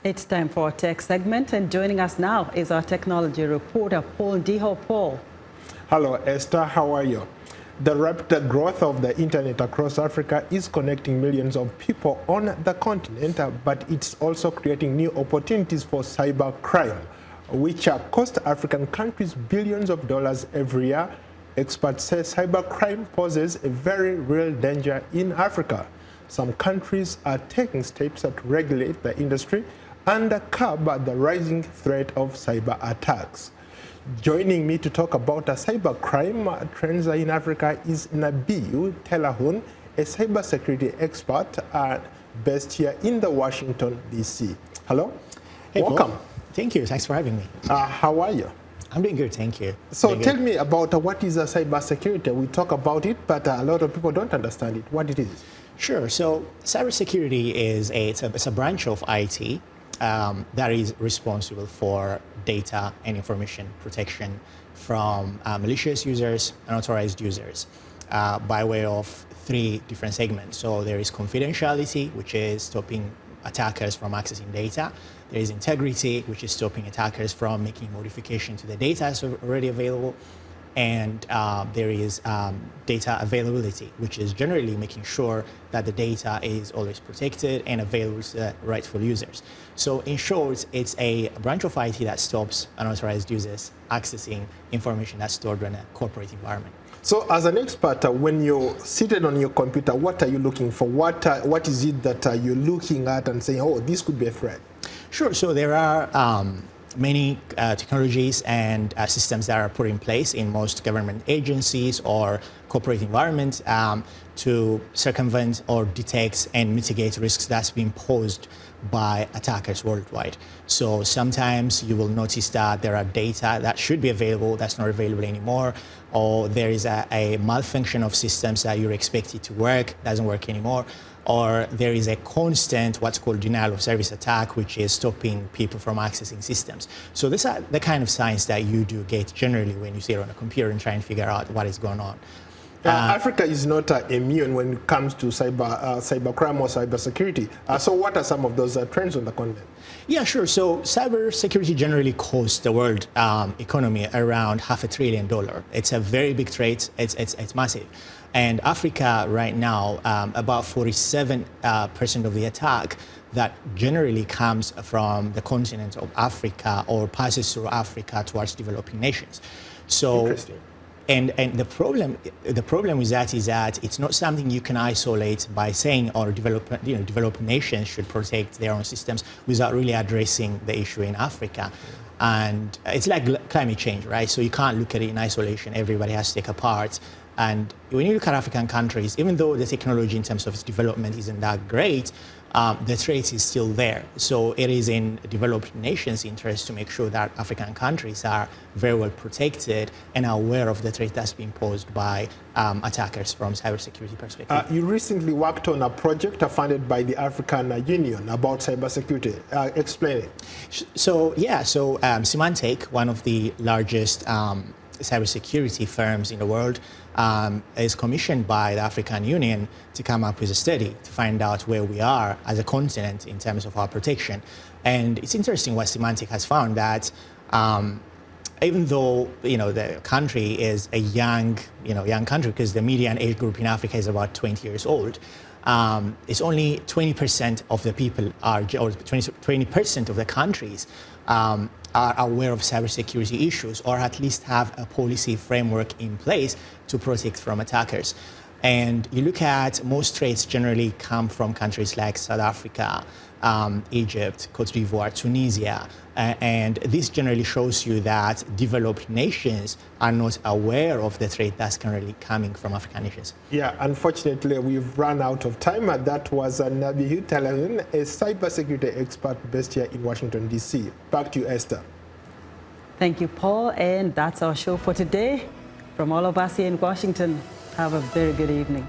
It's time for our tech segment, and joining us now is our technology reporter, Paul Ndiho. Paul. Hello, Esther. How are you? The rapid growth of the internet across Africa is connecting millions of people on the continent, but it's also creating new opportunities for cybercrime, which cost African countries billions of dollars every year. Experts say cybercrime poses a very real danger in Africa. Some countries are taking steps to regulate the industry and curb the rising threat of cyber attacks. Joining me to talk about cybercrime trends in Africa is Nebiyou Tilahun, a cybersecurity expert based here in the Washington, D.C. Hello. Hey, welcome. Paul. Thank you. Thanks for having me. How are you? I'm doing good, thank you. So tell me about what is cybersecurity. We talk about it, but a lot of people don't understand it. What it is? Sure. So cybersecurity is it's a branch of IT that is responsible for data and information protection from malicious users and authorized users by way of three different segments. So there is confidentiality, which is stopping attackers from accessing data. There is integrity, which is stopping attackers from making modification to the data that's already available. And there is data availability, which is generally making sure that the data is always protected and available to the rightful users. So in short, it's a branch of IT that stops unauthorized users accessing information that's stored in a corporate environment. So as an expert, when you're seated on your computer, what are you looking for? What is it that you're looking at and saying, oh, this could be a threat? Sure. So there are many technologies and systems that are put in place in most government agencies or corporate environments to circumvent or detect and mitigate risks that's being posed by attackers worldwide. So sometimes you will notice that there are data that should be available that's not available anymore, or there is a malfunction of systems that you're expected to work, doesn't work anymore, or there is a constant what's called denial of service attack, which is stopping people from accessing systems. So these are the kind of signs that you do get generally when you sit on a computer and try and figure out what is going on. Africa is not immune when it comes to cybercrime or cybersecurity. So what are some of those trends on the continent? Yeah, sure. So cybersecurity generally costs the world economy around $500 billion. It's a very big threat. It's massive. And Africa right now, about 47% of the attack that generally comes from the continent of Africa or passes through Africa towards developing nations. So, interesting. And the problem with that is that it's not something you can isolate by saying or developing nations should protect their own systems without really addressing the issue in Africa. And it's like climate change, right? So you can't look at it in isolation. Everybody has to take a part. And when you look at African countries, even though the technology in terms of its development isn't that great, the threat is still there. So it is in developed nations' interest to make sure that African countries are very well protected and are aware of the threat that's being posed by attackers from cybersecurity perspective. You recently worked on a project funded by the African Union about cybersecurity. Explain it. So Symantec, one of the largest cybersecurity firms in the world, is commissioned by the African Union to come up with a study to find out where we are as a continent in terms of our protection. And it's interesting what Symantec has found, that even though the country is a young country, because the median age group in Africa is about 20 years old, it's only 20% of the people or 20% of the countries are aware of cybersecurity issues, or at least have a policy framework in place to protect from attackers. And you look at most threats generally come from countries like South Africa, Egypt, Cote d'Ivoire, Tunisia, and this generally shows you that developed nations are not aware of the threat that's currently coming from African nations. Yeah, unfortunately, we've run out of time. That was Nebiyou Tilahun, a cybersecurity expert based here in Washington, D.C. Back to you, Esther. Thank you, Paul. And that's our show for today. From all of us here in Washington, have a very good evening.